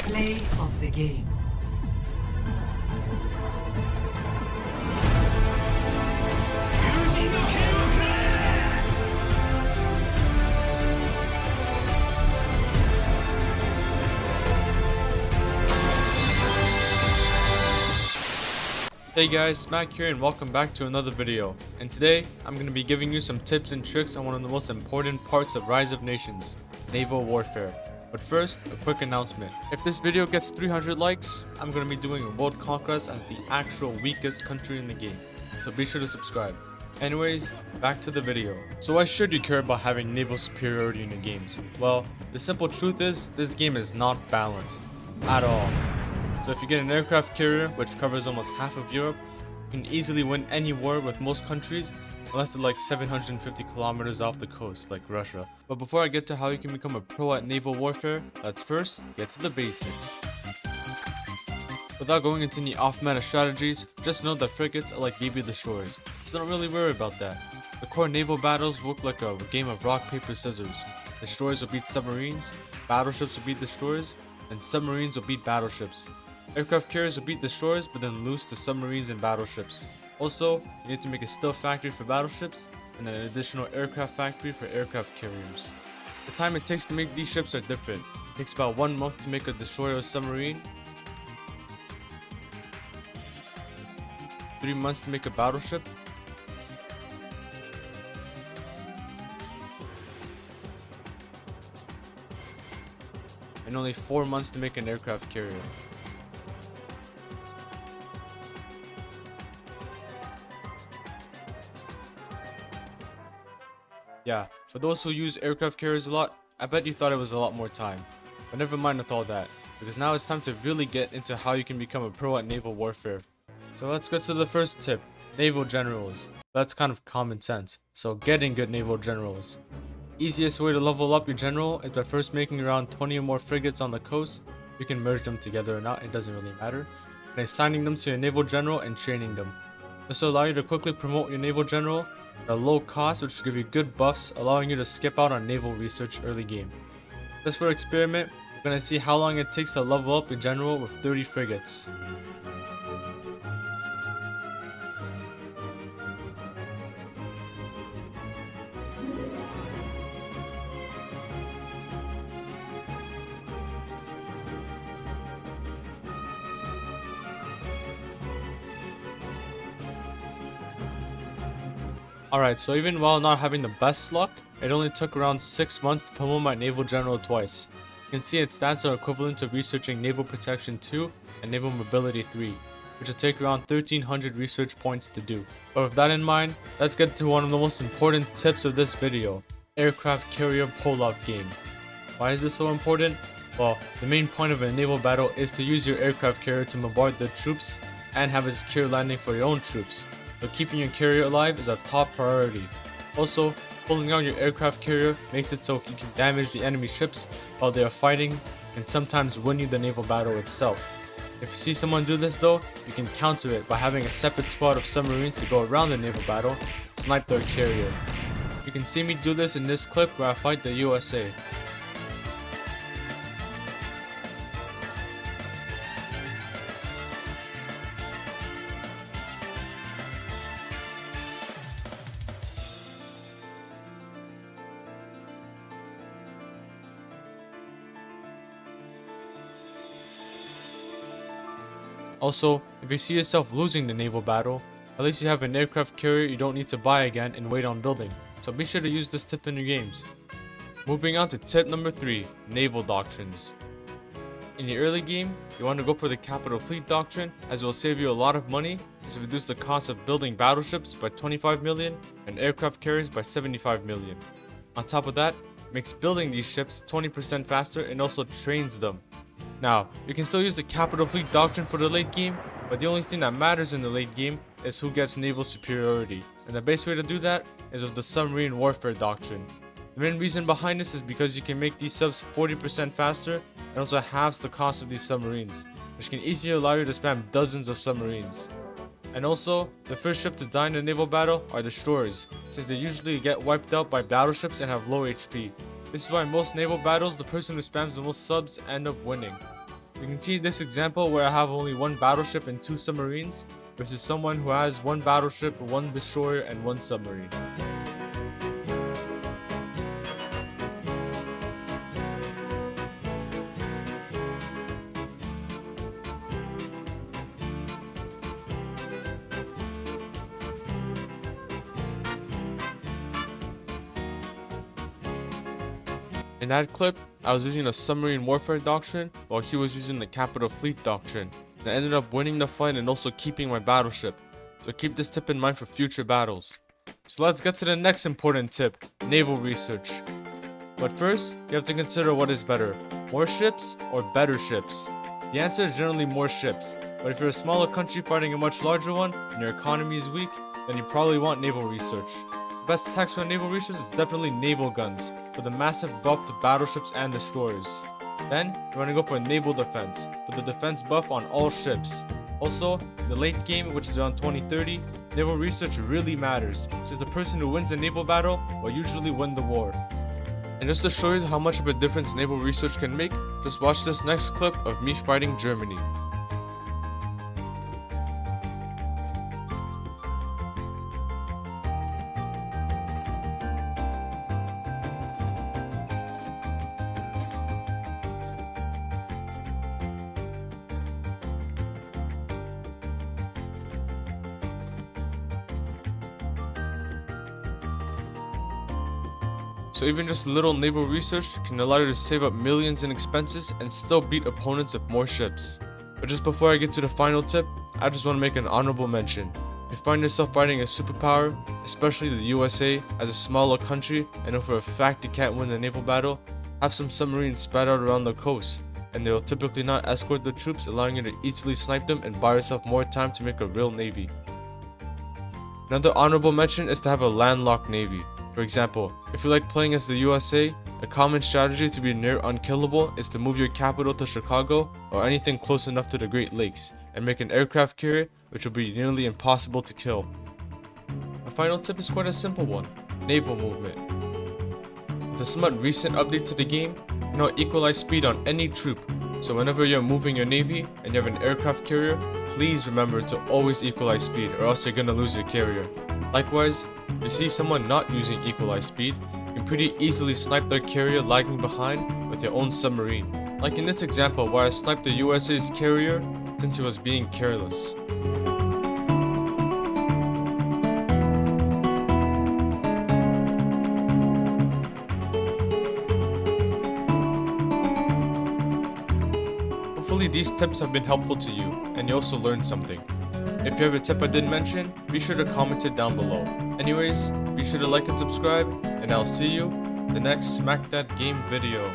Play of the game. Hey guys, Smack here and welcome back to another video. And today, I'm going to be giving you some tips and tricks on one of the most important parts of Rise of Nations, naval warfare. But first, a quick announcement. If this video gets 300 likes, I'm going to be doing World Conquest as the actual weakest country in the game. So be sure to subscribe. Anyways, back to the video. So why should you care about having naval superiority in your games? Well, the simple truth is, this game is not balanced. At all. So if you get an aircraft carrier, which covers almost half of Europe, you can easily win any war with most countries, unless they're like 750 kilometers off the coast, like Russia. But before I get to how you can become a pro at naval warfare, let's first get to the basics. Without going into any off-meta strategies, just know that frigates are like baby destroyers, so don't really worry about that. The core naval battles work like a game of rock, paper, scissors. Destroyers will beat submarines, battleships will beat destroyers, and submarines will beat battleships. Aircraft carriers will beat destroyers, but then lose to submarines and battleships. Also, you need to make a stealth factory for battleships, and an additional aircraft factory for aircraft carriers. The time it takes to make these ships are different. It takes about 1 month to make a destroyer or submarine, 3 months to make a battleship, and only 4 months to make an aircraft carrier. Yeah, for those who use aircraft carriers a lot, I bet you thought it was a lot more time. But never mind with all that, because now it's time to really get into how you can become a pro at naval warfare. So let's get to the first tip, Naval Generals. That's kind of common sense, so getting good Naval Generals. Easiest way to level up your general is by first making around 20 or more frigates on the coast. You can merge them together or not, it doesn't really matter. And assigning them to your naval general and training them. This will allow you to quickly promote your naval general at a low cost, which will give you good buffs, allowing you to skip out on naval research early game. Just for experiment, we're going to see how long it takes to level up your general with 30 frigates. Alright, so even while not having the best luck, it only took around 6 months to promote my naval general twice. You can see its stats are equivalent to researching Naval Protection 2 and Naval Mobility 3, which will take around 1300 research points to do. But with that in mind, let's get to one of the most important tips of this video, aircraft carrier pullout game. Why is this so important? Well, the main point of a naval battle is to use your aircraft carrier to bombard the troops and have a secure landing for your own troops. So keeping your carrier alive is a top priority. Also, pulling out your aircraft carrier makes it so you can damage the enemy ships while they are fighting and sometimes win you the naval battle itself. If you see someone do this though, you can counter it by having a separate squad of submarines to go around the naval battle and snipe their carrier. You can see me do this in this clip where I fight the USA. Also, if you see yourself losing the naval battle, at least you have an aircraft carrier you don't need to buy again and wait on building, so be sure to use this tip in your games. Moving on to tip number 3, Naval Doctrines. In your early game, you want to go for the Capital Fleet Doctrine, as it will save you a lot of money, as it reduces the cost of building battleships by 25 million and aircraft carriers by 75 million. On top of that, it makes building these ships 20% faster and also trains them. Now, you can still use the Capital Fleet Doctrine for the late game, but the only thing that matters in the late game is who gets naval superiority, and the best way to do that is with the Submarine Warfare Doctrine. The main reason behind this is because you can make these subs 40% faster and also halves the cost of these submarines, which can easily allow you to spam dozens of submarines. And also, the first ship to die in a naval battle are destroyers, since they usually get wiped out by battleships and have low HP. This is why in most naval battles, the person who spams the most subs end up winning. You can see this example where I have only one battleship and 2 submarines versus someone who has 1 battleship, 1 destroyer, and 1 submarine. In that clip, I was using a submarine warfare doctrine while he was using the capital fleet doctrine, and I ended up winning the fight and also keeping my battleship, so keep this tip in mind for future battles. So let's get to the next important tip, naval research. But first, you have to consider what is better, more ships or better ships. The answer is generally more ships, but if you're a smaller country fighting a much larger one and your economy is weak, then you probably want naval research. The best tax for naval research is definitely naval guns, with a massive buff to battleships and destroyers. Then, you want to go for naval defense, with a defense buff on all ships. Also, in the late game, which is around 2030, naval research really matters, since the person who wins a naval battle will usually win the war. And just to show you how much of a difference naval research can make, just watch this next clip of me fighting Germany. So even just little naval research can allow you to save up millions in expenses and still beat opponents with more ships. But just before I get to the final tip, I just want to make an honorable mention. If you find yourself fighting a superpower, especially the USA, as a smaller country and know for a fact you can't win the naval battle, have some submarines spread out around the coast, and they will typically not escort the troops, allowing you to easily snipe them and buy yourself more time to make a real navy. Another honorable mention is to have a landlocked navy. For example, if you like playing as the USA, a common strategy to be near unkillable is to move your capital to Chicago or anything close enough to the Great Lakes, and make an aircraft carrier which will be nearly impossible to kill. My final tip is quite a simple one, naval movement. With a somewhat recent update to the game, you can now equalize speed on any troop, so whenever you're moving your navy and you have an aircraft carrier, please remember to always equalize speed or else you're gonna lose your carrier. Likewise, if you see someone not using equalized speed, you can pretty easily snipe their carrier lagging behind with your own submarine. Like in this example where I sniped the USA's carrier since he was being careless. Hopefully these tips have been helpful to you and you also learned something. If you have a tip I didn't mention, be sure to comment it down below. Anyways, be sure to like and subscribe, and I'll see you in the next Smack That Game video.